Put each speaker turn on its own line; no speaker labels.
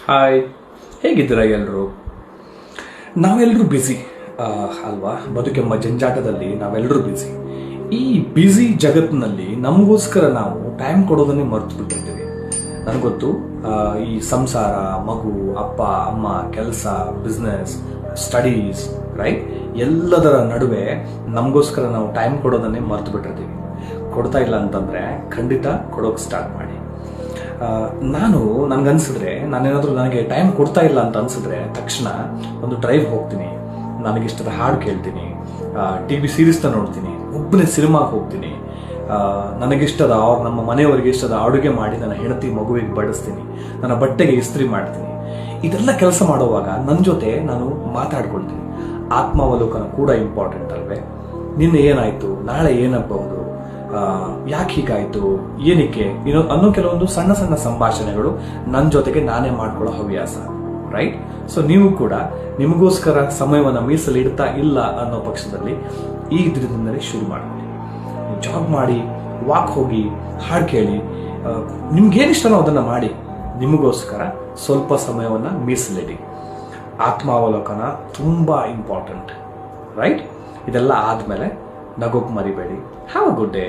Hi, ಹೇಗಿದ್ದೀರಾ ಎಲ್ಲರೂ? ನಾವೆಲ್ಲರೂ ಬ್ಯುಸಿ ಅಲ್ವಾ? ಬದುಕೆಂಬ ಜಂಜಾಟದಲ್ಲಿ ನಾವೆಲ್ಲರೂ ಬ್ಯುಸಿ. ಈ ಬ್ಯುಸಿ ಜಗತ್ತಿನಲ್ಲಿ ನಮಗೋಸ್ಕರ ನಾವು ಟೈಮ್ ಕೊಡೋದನ್ನೇ ಮರೆತು ಬಿಟ್ಟಿರ್ತೀವಿ. ನನಗೊತ್ತು, ಈ ಸಂಸಾರ, ಮಗು, ಅಪ್ಪ ಅಮ್ಮ, ಕೆಲಸ, ಬಿಸ್ನೆಸ್, ಸ್ಟಡೀಸ್, ರೈಟ್, ಎಲ್ಲದರ ನಡುವೆ ನಮಗೋಸ್ಕರ ನಾವು ಟೈಮ್ ಕೊಡೋದನ್ನೇ ಮರೆತು ಬಿಟ್ಟಿರ್ತೀವಿ. ಕೊಡ್ತಾ ಇಲ್ಲ ಅಂತಂದರೆ ಖಂಡಿತ ಕೊಡೋಕೆ ಸ್ಟಾರ್ಟ್ ಮಾಡಿ. ನನಗನ್ಸಿದ್ರೆ, ನಾನೇನಾದರೂ ನನಗೆ ಟೈಮ್ ಕೊಡ್ತಾ ಇಲ್ಲ ಅಂತ ಅನ್ಸಿದ್ರೆ ತಕ್ಷಣ ಒಂದು ಡ್ರೈವ್ ಹೋಗ್ತೀನಿ, ನನಗಿಷ್ಟದ ಹಾಡು ಕೇಳ್ತೀನಿ, ಟಿ ವಿ ಸೀರೀಸ್ನ ನೋಡ್ತೀನಿ, ಒಬ್ಬನೇ ಸಿನಿಮಾಗೆ ಹೋಗ್ತೀನಿ, ನನಗಿಷ್ಟದ ನಮ್ಮ ಮನೆಯವರಿಗೆ ಇಷ್ಟದ ಅಡುಗೆ ಮಾಡಿ ನನ್ನ ಹೆಂಡತಿ ಮಗುವಿಗೆ ಬಡಿಸ್ತೀನಿ, ನನ್ನ ಬಟ್ಟೆಗೆ ಇಸ್ತ್ರಿ ಮಾಡ್ತೀನಿ. ಇದೆಲ್ಲ ಕೆಲಸ ಮಾಡುವಾಗ ನನ್ನ ಜೊತೆ ನಾನು ಮಾತಾಡ್ಕೊಳ್ತೀನಿ. ಆತ್ಮಾವಲೋಕನ ಕೂಡ ಇಂಪಾರ್ಟೆಂಟ್ ಅಲ್ವೇ? ನಿನ್ನೆ ಏನಾಯಿತು, ನಾಳೆ ಏನಾಗಬಹುದು, ಯಾಕೆ ಹೀಗಾಯಿತು, ಏನಕ್ಕೆ ಅನ್ನೋ ಕೆಲವೊಂದು ಸಣ್ಣ ಸಣ್ಣ ಸಂಭಾಷಣೆಗಳು ನನ್ನ ಜೊತೆಗೆ ನಾನೇ ಮಾಡ್ಕೊಳ್ಳೋ ಹವ್ಯಾಸ, ರೈಟ್? ಸೊ ನೀವು ಕೂಡ ನಿಮಗೋಸ್ಕರ ಸಮಯವನ್ನು ಮೀಸಲಿಡ್ತಾ ಇಲ್ಲ ಅನ್ನೋ ಪಕ್ಷದಲ್ಲಿ ಈ ದಿನದಿಂದಲೇ ಶುರು ಮಾಡಿ. ಜಾಗ್ ಮಾಡಿ, ವಾಕ್ ಹೋಗಿ, ಹಾಡು ಕೇಳಿ, ನಿಮ್ಗೇನಿಷ್ಟನೋ ಅದನ್ನು ಮಾಡಿ. ನಿಮಗೋಸ್ಕರ ಸ್ವಲ್ಪ ಸಮಯವನ್ನು ಮೀಸಲಿಡಿ. ಆತ್ಮಾವಲೋಕನ ತುಂಬ ಇಂಪಾರ್ಟೆಂಟ್, ರೈಟ್? ಇದೆಲ್ಲ ಆದಮೇಲೆ ನಗೋಕ್ ಮರಿಬೇಡಿ. Have a good day.